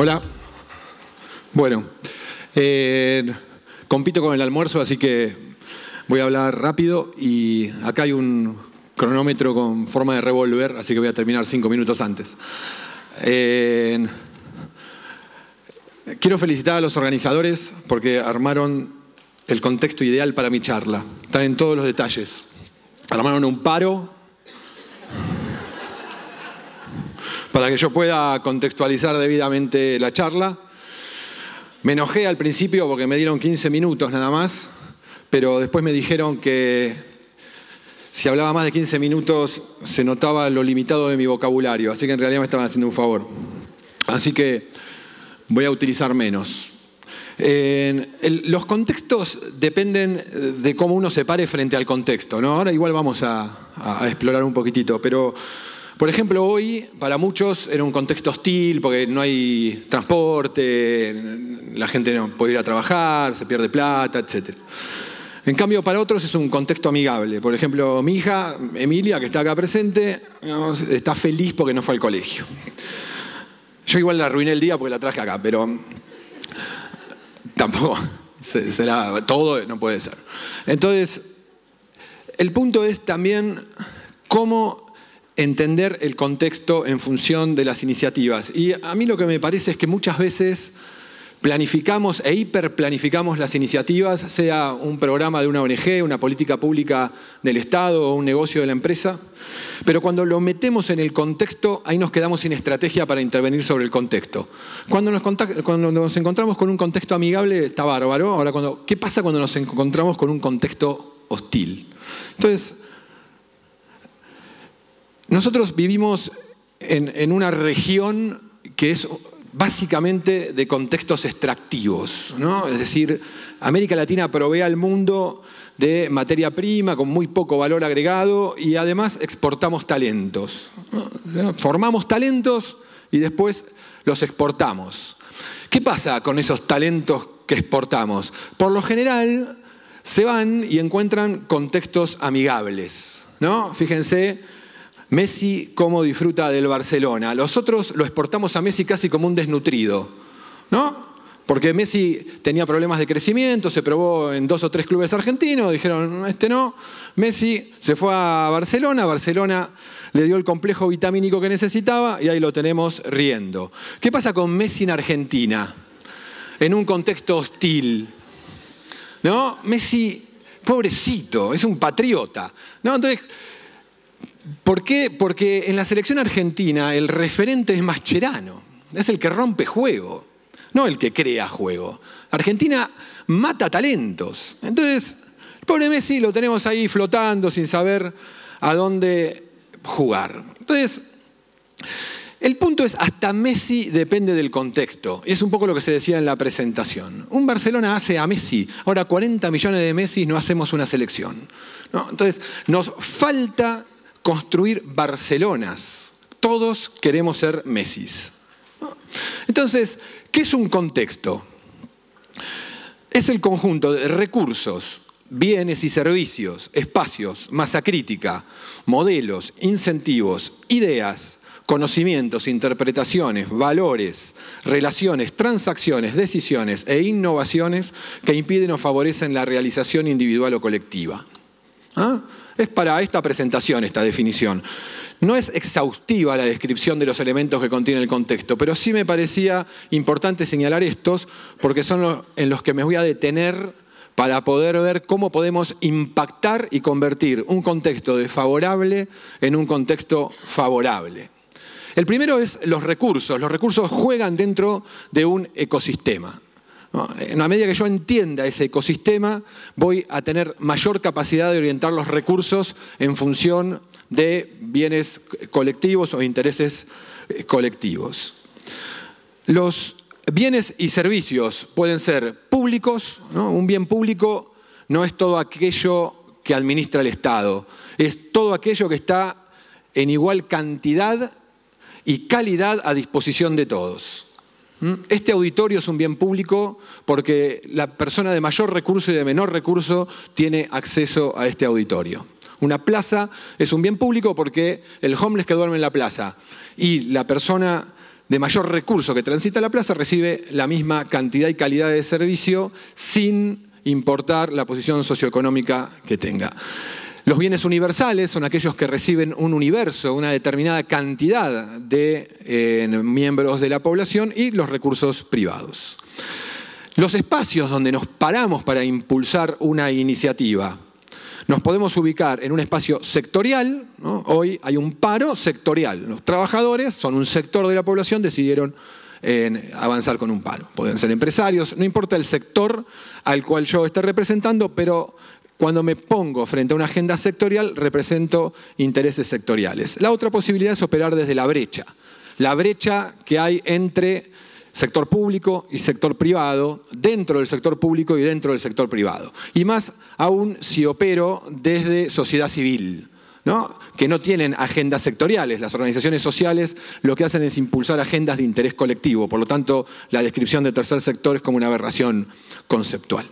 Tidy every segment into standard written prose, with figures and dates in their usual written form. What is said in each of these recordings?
Hola. Bueno, compito con el almuerzo, así que voy a hablar rápido y acá hay un cronómetro con forma de revólver, así que voy a terminar 5 minutos antes. Quiero felicitar a los organizadores porque armaron el contexto ideal para mi charla. Están en todos los detalles. Armaron un paro para que yo pueda contextualizar debidamente la charla. Me enojé al principio porque me dieron 15 minutos nada más, pero después me dijeron que si hablaba más de 15 minutos se notaba lo limitado de mi vocabulario, así que en realidad me estaban haciendo un favor. Así que voy a utilizar menos. Los contextos dependen de cómo uno se pare frente al contexto, ¿no? Ahora igual vamos a explorar un poquitito, pero por ejemplo hoy para muchos era un contexto hostil porque no hay transporte, la gente no puede ir a trabajar, se pierde plata, etc. En cambio para otros es un contexto amigable. Por ejemplo mi hija Emilia, que está acá presente, digamos, está feliz porque no fue al colegio. Yo igual la arruiné el día porque la traje acá, pero tampoco será todo, no puede ser. Entonces, el punto es también cómo entender el contexto en función de las iniciativas. Y a mí lo que me parece es que muchas veces planificamos e hiperplanificamos las iniciativas, sea un programa de una ONG, una política pública del Estado o un negocio de la empresa, pero cuando lo metemos en el contexto, ahí nos quedamos sin estrategia para intervenir sobre el contexto. Cuando nos encontramos con un contexto amigable, está bárbaro. Ahora, ¿qué pasa cuando nos encontramos con un contexto hostil? Entonces, nosotros vivimos en una región que es básicamente de contextos extractivos, ¿no? Es decir, América Latina provee al mundo de materia prima con muy poco valor agregado y además exportamos talentos, ¿no? Formamos talentos y después los exportamos. ¿Qué pasa con esos talentos que exportamos? Por lo general se van y encuentran contextos amigables, ¿no? Fíjense, Messi cómo disfruta del Barcelona. Los otros lo exportamos a Messi casi como un desnutrido, ¿no? Porque Messi tenía problemas de crecimiento, se probó en 2 o 3 clubes argentinos, dijeron, este no. Messi se fue a Barcelona, Barcelona le dio el complejo vitamínico que necesitaba y ahí lo tenemos riendo. ¿Qué pasa con Messi en Argentina? En un contexto hostil, ¿no? Messi, pobrecito, es un patriota, ¿no? Entonces, ¿por qué? Porque en la selección argentina el referente es Mascherano, es el que rompe juego, no el que crea juego. Argentina mata talentos. Entonces, el pobre Messi lo tenemos ahí flotando sin saber a dónde jugar. Entonces, el punto es, hasta Messi depende del contexto. Y es un poco lo que se decía en la presentación. Un Barcelona hace a Messi. Ahora 40 millones de Messi no hacemos una selección, ¿no? Entonces, nos falta construir Barcelonas. Todos queremos ser Messis. Entonces, ¿qué es un contexto? Es el conjunto de recursos, bienes y servicios, espacios, masa crítica, modelos, incentivos, ideas, conocimientos, interpretaciones, valores, relaciones, transacciones, decisiones e innovaciones que impiden o favorecen la realización individual o colectiva. ¿Ah? Es para esta presentación esta definición. No es exhaustiva la descripción de los elementos que contiene el contexto, pero sí me parecía importante señalar estos porque son en los que me voy a detener para poder ver cómo podemos impactar y convertir un contexto desfavorable en un contexto favorable. El primero es los recursos. Los recursos juegan dentro de un ecosistema. En la medida que yo entienda ese ecosistema, voy a tener mayor capacidad de orientar los recursos en función de bienes colectivos o intereses colectivos. Los bienes y servicios pueden ser públicos, ¿no? Un bien público no es todo aquello que administra el Estado, es todo aquello que está en igual cantidad y calidad a disposición de todos. Este auditorio es un bien público porque la persona de mayor recurso y de menor recurso tiene acceso a este auditorio. Una plaza es un bien público porque el homeless que duerme en la plaza y la persona de mayor recurso que transita la plaza recibe la misma cantidad y calidad de servicio sin importar la posición socioeconómica que tenga. Los bienes universales son aquellos que reciben un universo, una determinada cantidad de miembros de la población, y los recursos privados. Los espacios donde nos paramos para impulsar una iniciativa. Nos podemos ubicar en un espacio sectorial, ¿no? Hoy hay un paro sectorial. Los trabajadores son un sector de la población, decidieron avanzar con un paro. Pueden ser empresarios, no importa el sector al cual yo esté representando, pero cuando me pongo frente a una agenda sectorial, represento intereses sectoriales. La otra posibilidad es operar desde la brecha que hay entre sector público y sector privado, dentro del sector público y dentro del sector privado. Y más aún si opero desde sociedad civil, ¿no? Que no tienen agendas sectoriales. Las organizaciones sociales lo que hacen es impulsar agendas de interés colectivo. Por lo tanto, la descripción de tercer sector es como una aberración conceptual.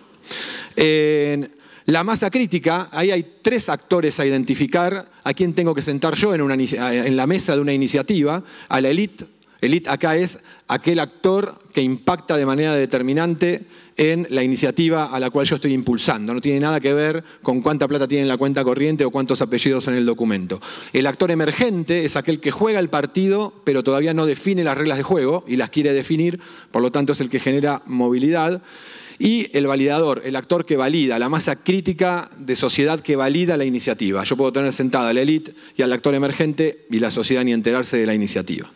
En la masa crítica, ahí hay 3 actores a identificar. ¿A quién tengo que sentar yo en la mesa de una iniciativa? A la élite. Élite acá es aquel actor que impacta de manera determinante en la iniciativa a la cual yo estoy impulsando. No tiene nada que ver con cuánta plata tiene en la cuenta corriente o cuántos apellidos en el documento. El actor emergente es aquel que juega el partido, pero todavía no define las reglas de juego y las quiere definir, por lo tanto es el que genera movilidad. Y el validador, el actor que valida, la masa crítica de sociedad que valida la iniciativa. Yo puedo tener sentada a la élite y al actor emergente y la sociedad ni enterarse de la iniciativa.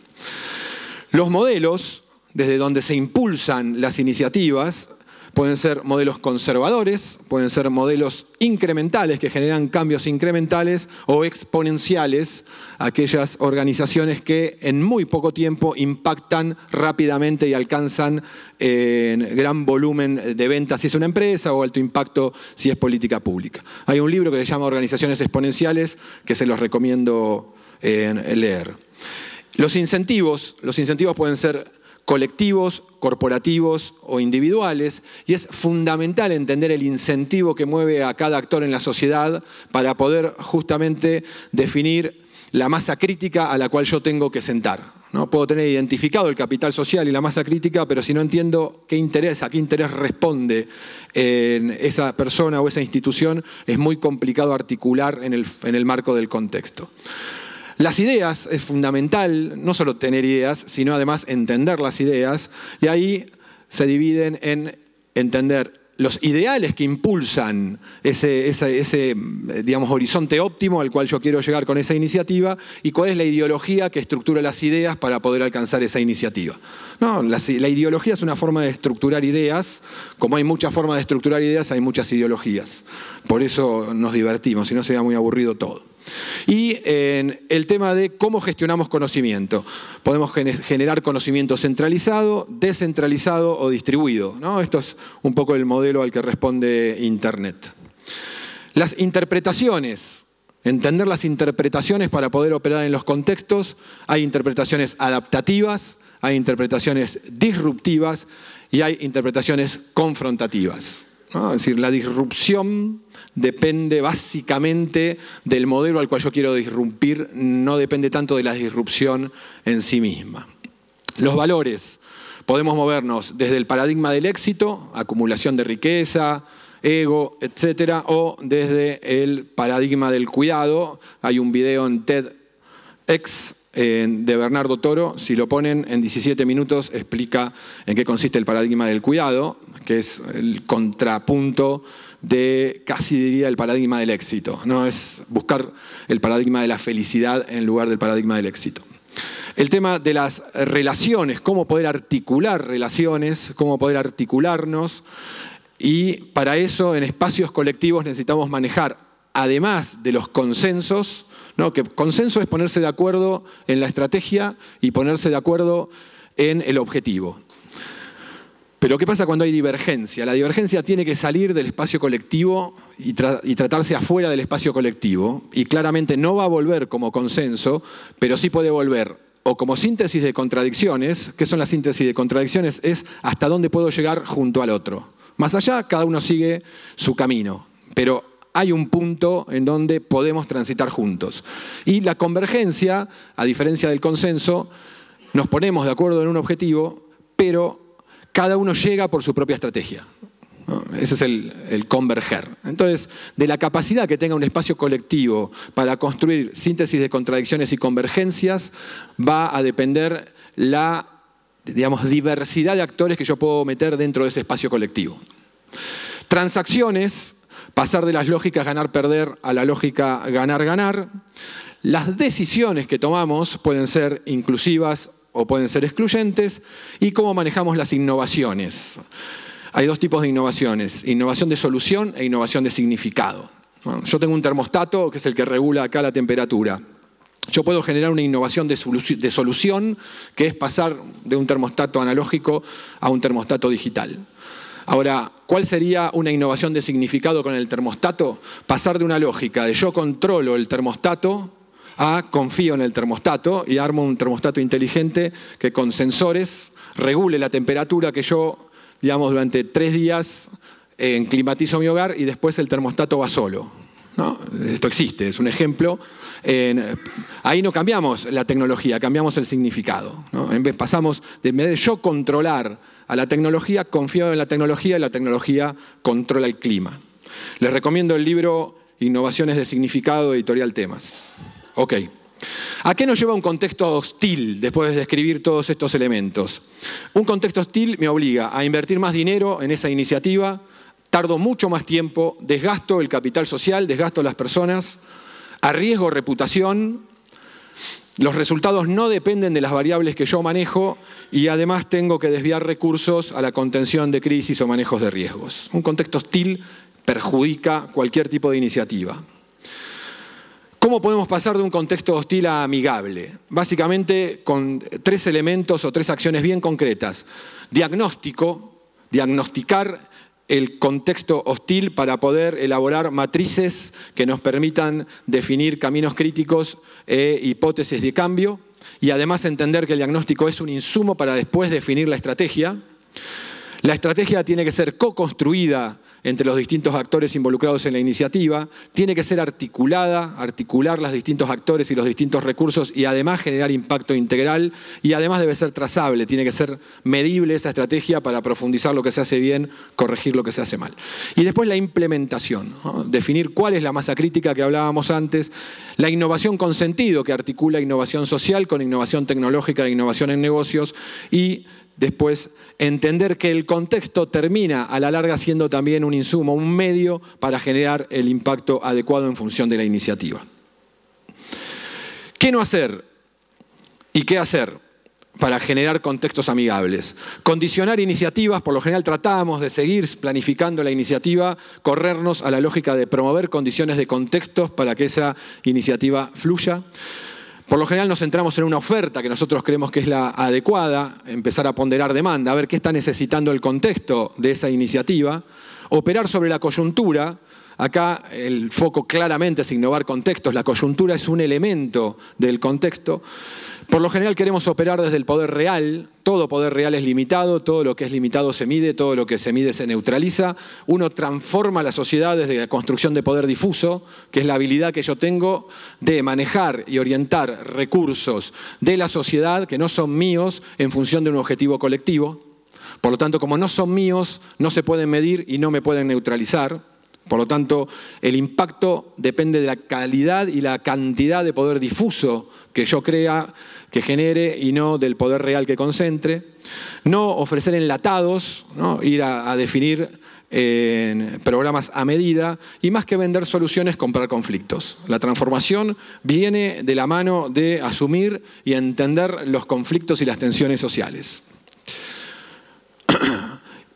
Los modelos, desde donde se impulsan las iniciativas, pueden ser modelos conservadores, pueden ser modelos incrementales que generan cambios incrementales, o exponenciales, aquellas organizaciones que en muy poco tiempo impactan rápidamente y alcanzan gran volumen de ventas si es una empresa, o alto impacto si es política pública. Hay un libro que se llama Organizaciones Exponenciales que se los recomiendo leer. Los incentivos pueden ser colectivos, corporativos o individuales, y es fundamental entender el incentivo que mueve a cada actor en la sociedad para poder justamente definir la masa crítica a la cual yo tengo que sentar, ¿no? Puedo tener identificado el capital social y la masa crítica, pero si no entiendo a qué interés responde esa persona o esa institución, es muy complicado articular en el marco del contexto. Las ideas es fundamental, no solo tener ideas, sino además entender las ideas, y ahí se dividen en entender los ideales que impulsan ese digamos, horizonte óptimo al cual yo quiero llegar con esa iniciativa, y cuál es la ideología que estructura las ideas para poder alcanzar esa iniciativa. No, la ideología es una forma de estructurar ideas. Como hay muchas formas de estructurar ideas, hay muchas ideologías. Por eso nos divertimos, si no sería muy aburrido todo. Y el tema de cómo gestionamos conocimiento. Podemos generar conocimiento centralizado, descentralizado o distribuido, ¿no? Esto es un poco el modelo al que responde Internet. Las interpretaciones. Entender las interpretaciones para poder operar en los contextos. Hay interpretaciones adaptativas, hay interpretaciones disruptivas y hay interpretaciones confrontativas, ¿no? Es decir, la disrupción depende básicamente del modelo al cual yo quiero disrumpir, no depende tanto de la disrupción en sí misma. Los valores. Podemos movernos desde el paradigma del éxito, acumulación de riqueza, ego, etcétera, o desde el paradigma del cuidado. Hay un video en TEDx de Bernardo Toro, si lo ponen en 17 minutos explica en qué consiste el paradigma del cuidado, que es el contrapunto de, casi diría, el paradigma del éxito, ¿no? Es buscar el paradigma de la felicidad en lugar del paradigma del éxito. El tema de las relaciones, cómo poder articular relaciones, cómo poder articularnos, y para eso en espacios colectivos necesitamos manejar, además de los consensos, ¿no? Que consenso es ponerse de acuerdo en la estrategia y ponerse de acuerdo en el objetivo. Pero ¿qué pasa cuando hay divergencia? La divergencia tiene que salir del espacio colectivo y tratarse afuera del espacio colectivo, y claramente no va a volver como consenso, pero sí puede volver o como síntesis de contradicciones. ¿Qué son las síntesis de contradicciones? Es hasta dónde puedo llegar junto al otro. Más allá, cada uno sigue su camino, pero hay un punto en donde podemos transitar juntos. Y la convergencia, a diferencia del consenso, nos ponemos de acuerdo en un objetivo, pero cada uno llega por su propia estrategia, ¿no? Ese es el converger. Entonces, de la capacidad que tenga un espacio colectivo para construir síntesis de contradicciones y convergencias, va a depender la, digamos, diversidad de actores que yo puedo meter dentro de ese espacio colectivo. Transacciones, pasar de las lógicas ganar-perder a la lógica ganar-ganar. Las decisiones que tomamos pueden ser inclusivas o pueden ser excluyentes. Y cómo manejamos las innovaciones. Hay dos tipos de innovaciones: innovación de solución e innovación de significado. Bueno, yo tengo un termostato que es el que regula acá la temperatura. Yo puedo generar una innovación de solución, que es pasar de un termostato analógico a un termostato digital. Ahora, ¿cuál sería una innovación de significado con el termostato? Pasar de una lógica de yo controlo el termostato a confío en el termostato y armo un termostato inteligente que con sensores regule la temperatura que yo, digamos, durante 3 días climatizo mi hogar y después el termostato va solo, ¿no? Esto existe, es un ejemplo. Ahí no cambiamos la tecnología, cambiamos el significado, ¿no? En vez pasamos de yo controlar a la tecnología, confío en la tecnología y la tecnología controla el clima. Les recomiendo el libro Innovaciones de Significado, editorial Temas. Ok. ¿A qué nos lleva un contexto hostil después de describir todos estos elementos? Un contexto hostil me obliga a invertir más dinero en esa iniciativa, tardo mucho más tiempo, desgasto el capital social, desgasto las personas, arriesgo reputación, los resultados no dependen de las variables que yo manejo y además tengo que desviar recursos a la contención de crisis o manejos de riesgos. Un contexto hostil perjudica cualquier tipo de iniciativa. ¿Cómo podemos pasar de un contexto hostil a amigable? Básicamente con 3 elementos o 3 acciones bien concretas. Diagnóstico, diagnosticar el contexto hostil para poder elaborar matrices que nos permitan definir caminos críticos e hipótesis de cambio y además entender que el diagnóstico es un insumo para después definir la estrategia. La estrategia tiene que ser co-construida entre los distintos actores involucrados en la iniciativa, tiene que ser articulada, articular los distintos actores y los distintos recursos y además generar impacto integral y además debe ser trazable, tiene que ser medible esa estrategia para profundizar lo que se hace bien, corregir lo que se hace mal. Y después la implementación, ¿no? Definir cuál es la masa crítica que hablábamos antes, la innovación con sentido que articula innovación social con innovación tecnológica e innovación en negocios y después entender que el contexto termina a la larga siendo también un insumo, un medio para generar el impacto adecuado en función de la iniciativa. ¿Qué no hacer y qué hacer para generar contextos amigables? Condicionar iniciativas, por lo general tratamos de seguir planificando la iniciativa, corrernos a la lógica de promover condiciones de contextos para que esa iniciativa fluya. Por lo general nos centramos en una oferta que nosotros creemos que es la adecuada, empezar a ponderar demanda, a ver qué está necesitando el contexto de esa iniciativa, operar sobre la coyuntura. Acá el foco claramente es innovar contextos, la coyuntura es un elemento del contexto. Por lo general queremos operar desde el poder real, todo poder real es limitado, todo lo que es limitado se mide, todo lo que se mide se neutraliza. Uno transforma la sociedad desde la construcción de poder difuso, que es la habilidad que yo tengo de manejar y orientar recursos de la sociedad que no son míos en función de un objetivo colectivo. Por lo tanto, como no son míos, no se pueden medir y no me pueden neutralizar. Por lo tanto, el impacto depende de la calidad y la cantidad de poder difuso que yo crea, que genere, y no del poder real que concentre. No ofrecer enlatados, ¿no? Ir a definir programas a medida, y más que vender soluciones, comprar conflictos. La transformación viene de la mano de asumir y entender los conflictos y las tensiones sociales.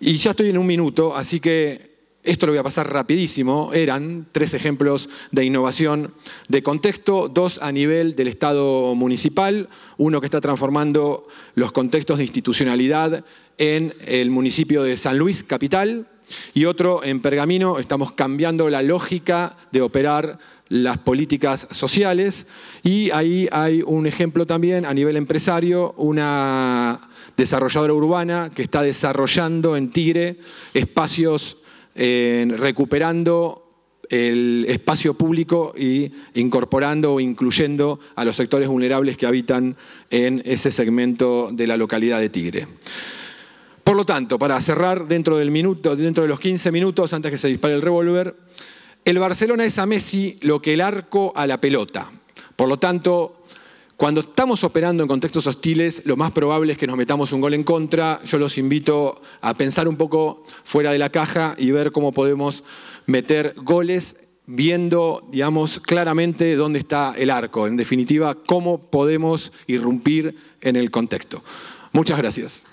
Y ya estoy en 1 minuto, así que esto lo voy a pasar rapidísimo. Eran 3 ejemplos de innovación de contexto, 2 a nivel del Estado municipal, uno que está transformando los contextos de institucionalidad en el municipio de San Luis, capital, y otro en Pergamino. Estamos cambiando la lógica de operar las políticas sociales y ahí hay un ejemplo también a nivel empresario, una desarrolladora urbana que está desarrollando en Tigre espacios recuperando el espacio público y incorporando o incluyendo a los sectores vulnerables que habitan en ese segmento de la localidad de Tigre. Por lo tanto, para cerrar dentro de los 15 minutos antes que se dispare el revólver, el Barcelona es a Messi lo que el arco a la pelota. Por lo tanto, cuando estamos operando en contextos hostiles, lo más probable es que nos metamos un gol en contra. Yo los invito a pensar un poco fuera de la caja y ver cómo podemos meter goles viendo, digamos, claramente dónde está el arco. En definitiva, cómo podemos irrumpir en el contexto. Muchas gracias.